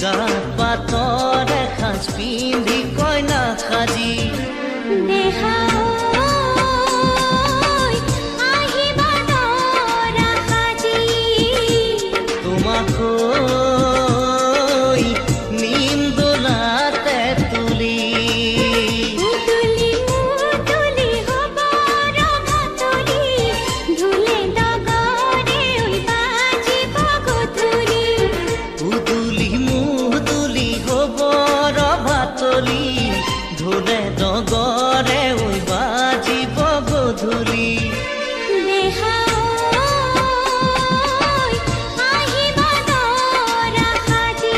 গাত পাতৰ এসাঁজ পিন্ধি কইনা সাজি তোমাক নিম দোলাতে তুলি উদুলি